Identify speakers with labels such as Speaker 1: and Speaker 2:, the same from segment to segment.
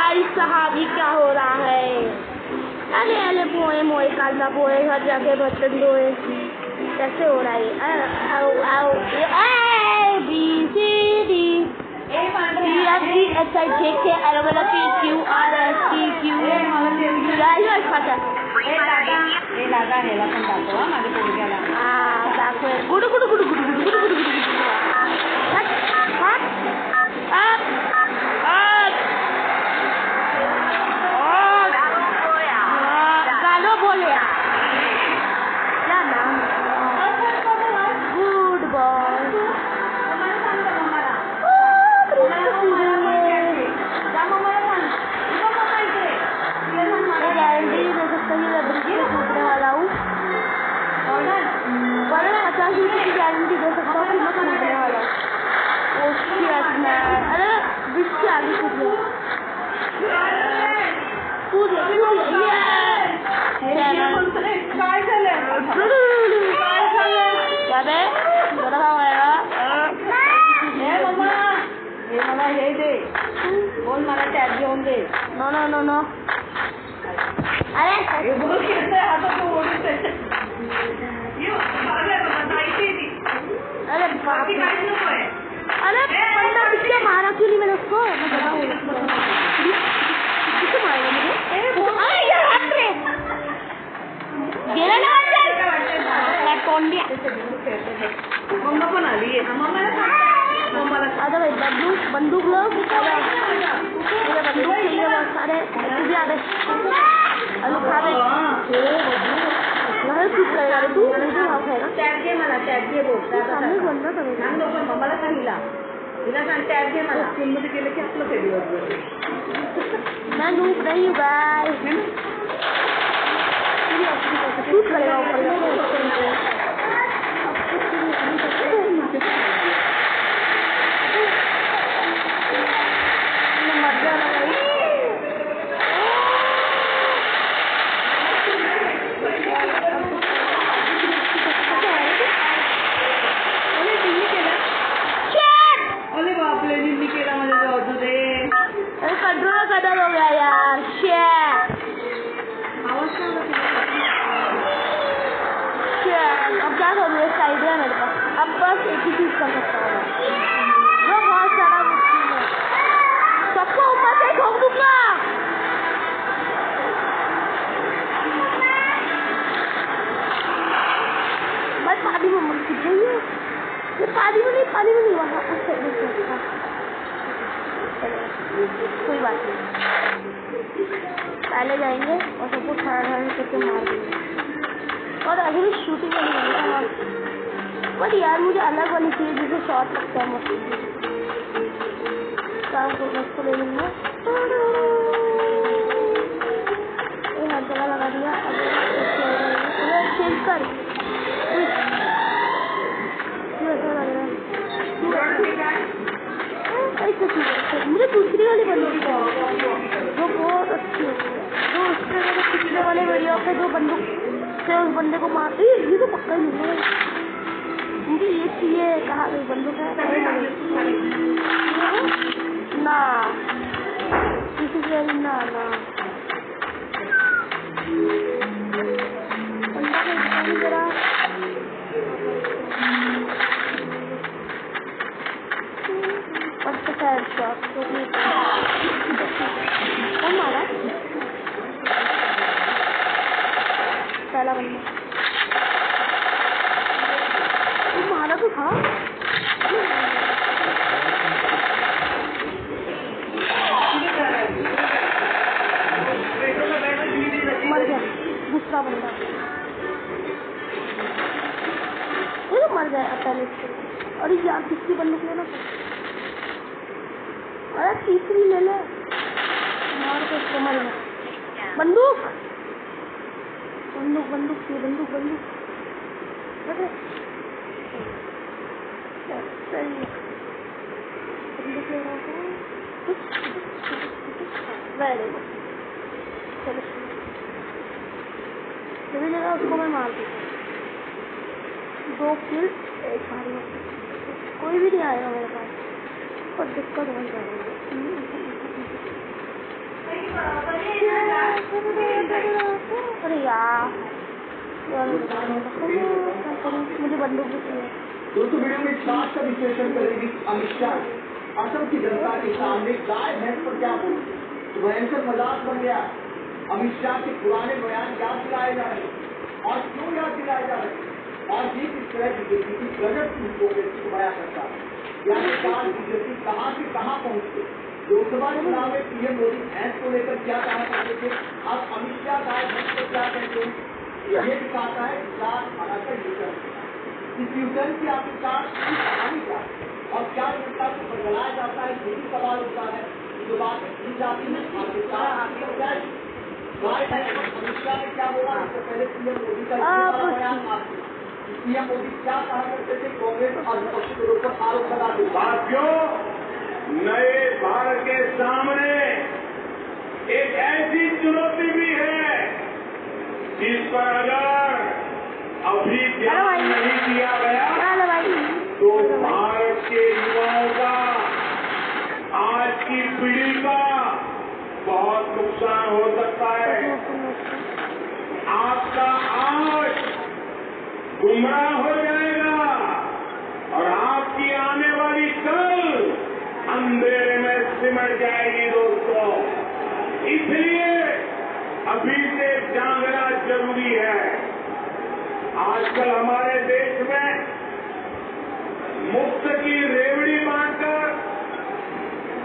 Speaker 1: भाई साहब ये क्या हो रहा है? अरे अरे पोए मोए काला पोए घर जाके बर्तन धोए, कैसे हो रहा है? आओ आओ A B C D E F G H I J K L M N O P Q R S T U V W X Y Z.
Speaker 2: दादा हेला पण दाखवा माझ्या पोरग्याला.
Speaker 1: दाखव. गुडू गुडू गुडू गुडू गुडू गुडू गुडू गुडू. हट हट हट हट. गालो बोले क्या नाम? Good boy. गारंटी दे सकता हूँ कि मैं खरीदने वाला हूँ. अरे बिस्किट आगे कूद
Speaker 2: हे दे बोल मला टॅब घेऊन दे.
Speaker 1: No no no no. अरे
Speaker 2: बोल खेळतोय आता तो ओढतोय.
Speaker 1: अरे बाप रे. अरे बंदा किसने मारा क्यों नहीं मैंने उसको? मैं बताऊँ किसने मारा मुझे? अरे यार हाथ रे गेला ना अंदर टोंडिया.
Speaker 2: मम्मा पण आली आहे. मम्माला
Speaker 1: आता भाई बंदूक लो. मुझे बंदूक चाहिए बहुत सारे. तुझे आ दे आलू खा दे. लहर कुछ करेगा रे तू? मुझे हाफ है ना.
Speaker 2: टॅब घे मला. टॅब घे बोल.
Speaker 1: सामने बनना करेगा.
Speaker 2: सांग नको मम्माला सांग हिला सांग टॅब घे मला. स्कूलमध्ये गेलं की आपलं ते दिवसभर
Speaker 1: मैं नूब नहीं हूँ गाइस. शूट करेगा ऊपर. कंट्रोल कदर हो गया यार. अब क्या करूँ? एक आइडिया है मेरे पास. अब बस एक ही चीज कर सकता हूँ वो बहुत सारा मुश्किल है. सबको ऊपर से ठोक दूंगा. मैं पानी में मर गई है. ये पानी में नहीं वहाँ. कोई बात नहीं. पहले जाएंगे और सबको ठहरा करके मार देंगे. और अभी भी शूटिंग नहीं है बट यार मुझे अलग वाली चाहिए जिसे शॉट लगता है मुझे. काम को उसको ले लूँगा. हर जगह लगा दिया. अब चेंज कर. मुझे दूसरी वाली बंदूक जो बहुत अच्छी होती है. जो उसके पिछले वाले वीडियो पे जो बंदूक से उस बंदे को मार. ये तो पक्का ही नहीं है. मुझे ये चाहिए. कहाँ गई बंदूक है? ना किसी से ना ना बंदा को दिखाई जरा. शॉट कौन मारा? पहला बंदा मारा तो था. मर गया दूसरा बंदा. ये तो मर गया पहले से. और यार किसकी बंदूक लेना? अरे तीसरी ले ले. मार को उसको मर गया. बंदूक बंदूक बंदूक की बंदूक बंदूक. अरे सही है. बंदूक ले रहा हूँ. Very good. चलो सभी जगह उसको मैं मार दूँगा. 2 किल एक बार में. कोई भी नहीं आएगा मेरे पास. पर दिक्कत हो जाएगी. अरे यार मुझे बंदूक भी चाहिए।
Speaker 3: दोस्तों वीडियो में इस बात का विश्लेषण करेगी अमित शाह असम की जनता के सामने गाय भैंस पर क्या बोले तो भयंकर मजाक बन गया। अमित शाह के पुराने बयान याद दिलाए जा रहे और क्यों याद दिलाए जा रहे और ये किस तरह बीजेपी की गजब की हिपोक्रेसी को बयां करता है। यानी काल बीजेपी कहाँ से कहाँ पहुँचते। लोकसभा चुनाव में पीएम मोदी भैंस को लेकर क्या कहा करते थे, अब अमित शाह गाय भैंस को क्या कहते हैं। ये दिखाता है विकास हालांकि यूटर्न इस यूटर्न की आखिरकार कहानी क्या और क्या जनता को बदलाया जाता है यही सवाल होता है। जो बात की जाती है आखिरकार आगे क्या गाय अमित शाह ने क्या बोला इससे पहले पीएम मोदी का बयान पीएम मोदी क्या कहा करते थे कांग्रेस और विपक्षी दलों पर आरोप लगाते
Speaker 4: साथियों नए भारत के सामने एक ऐसी चुनौती भी है जिस पर अगर अभी ध्यान नहीं दिया गया तो भारत के युवाओं का आज की पीढ़ी का बहुत नुकसान हो सकता है। आपका आज गुमराह हो जाएगा और आपकी आने वाली कल अंधेरे में सिमट जाएगी। दोस्तों इसलिए अभी से जागना जरूरी है। आजकल हमारे देश में मुफ्त की रेवड़ी बांटकर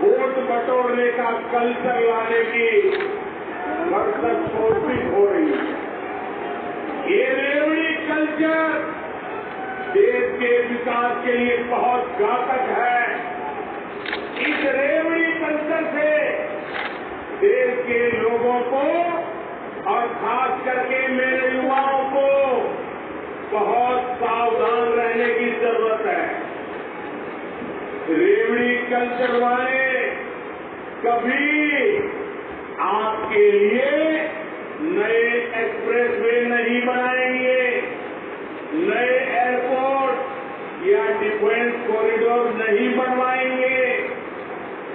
Speaker 4: वोट बटोरने का कल्चर लाने की भरसक कोशिश हो रही है। ये रेवड़ी कल्चर देश के विकास के लिए बहुत घातक है। इस रेवड़ी कल्चर से देश के लोगों को और खास करके मेरे युवाओं को बहुत सावधान रहने की जरूरत है। रेवड़ी कल्चर वाले कभी आपके लिए नए एक्सप्रेसवे नहीं बनाएंगे, नए एयरपोर्ट या डिफेंस कॉरिडोर नहीं बनवाएंगे।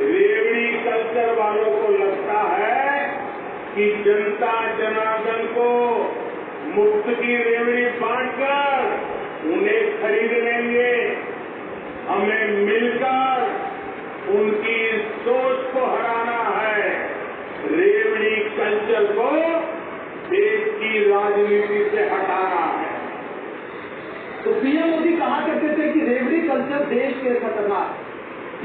Speaker 4: रेवड़ी कल्चर वालों को लगता है कि जनता जनार्दन को मुफ्त की रेवड़ी बांटकर उन्हें खरीद लेंगे। हमें मिलकर उनकी सोच को हराना है। रेवड़ी कल्चर को देश की राजनीति से हटाना है।
Speaker 3: तो पीएम मोदी कहा करते थे कि रेवड़ी कल्चर देश के खतरनाक।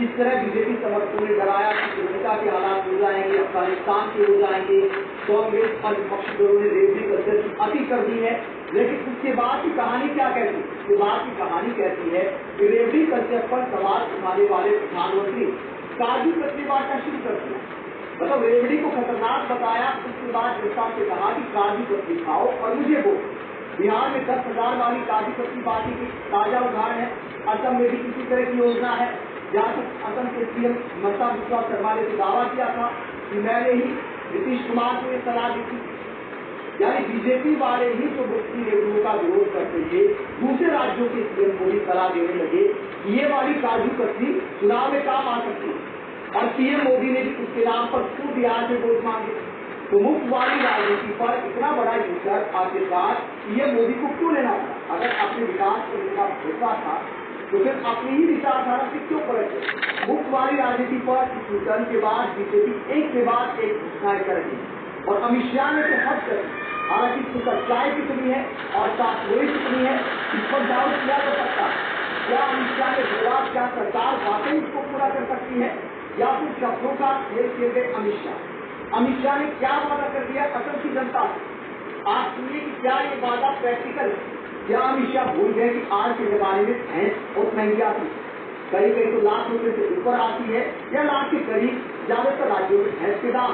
Speaker 3: इस तरह बीजेपी समर्थकों ने डराया कि श्रीलंका के हालात हो जाएंगे, अफगानिस्तान के हो जाएंगे। कांग्रेस और विपक्षी दलों ने रेवड़ी कल्चर की अति कर दी है। लेकिन उसके बाद की कहानी क्या कहती है? उसके बाद की कहानी कहती है कि रेवड़ी कल्चर पर सवाल उठाने वाले प्रधानमंत्री काजू कतली बांटना शुरू कर दिया। मतलब रेवड़ी को खतरनाक बताया। उसके बाद जनता से कहा कि काजू कतली खाओ और मुझे वो बिहार में 10,000 वाली काजू कतली बांटी की ताजा उदाहरण है। असम में भी किसी तरह की योजना है। जहाँ तक असम के सीएम हिमंता बिस्वा शर्मा ने दावा किया था कि मैंने ही नीतीश कुमार को ये सलाह दी थी। यानी बीजेपी वाले ही जो मुफ्ती रेवड़ियों का विरोध करते थे दूसरे राज्यों के सीएम को भी सलाह देने लगे कि ये वाली काजू कतली चुनाव में काम आ सकती है। और पीएम मोदी ने भी उसके नाम पर खुद बिहार में वोट मांगे। तो मुफ्त वाली राजनीति पर इतना बड़ा यूटर्न आखिरकार पीएम मोदी को क्यों लेना पड़ा? अगर अपने विकास को लेना भरोसा था तो फिर अपनी ही विचारधारा से क्यों पलटे? मुफ्त वाली राजनीति पर इस यूटर्न के बाद बीजेपी एक के बाद एक घोषणाएं करेगी और अमित शाह ने तो हद कर दी। हालांकि इसकी सच्चाई कितनी है और साफगोई कितनी है इस पर दावा किया जा सकता है। क्या अमित शाह ने बोला क्या सरकार वाकई इसको पूरा कर सकती है या फिर शब्दों का खेल खेल गए अमित शाह? अमित शाह ने क्या वादा कर दिया असम की जनता से? आप सुनिए कि क्या ये वादा प्रैक्टिकल है? क्या अमित शाह भूल गए कि आज के जमाने में भैंस बहुत महंगी आती है? कहीं कहीं तो लाख रुपए से ऊपर आती है या लाख के करीब। ज्यादातर राज्यों में भैंस के दाम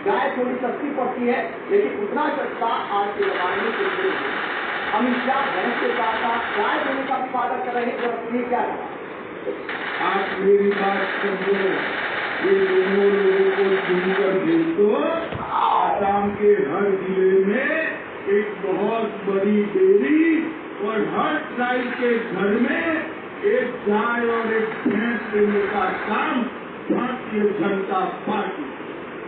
Speaker 3: गाय थोड़ी सस्ती पड़ती है लेकिन उतना सस्ता आज के जमाने में कुछ नहीं है। अमित शाह भैंस के साथ साथ गाय देने का भी वादा कर रहे हैं। तो ये क्या है?
Speaker 4: आप मेरी बात समझो। ये दोनों लोगों को सुनकर देखो आसाम के हर जिले में एक बहुत बड़ी डेयरी और हर ट्राइब के घर में एक गाय और एक भैंस देने का काम भारतीय जनता पार्टी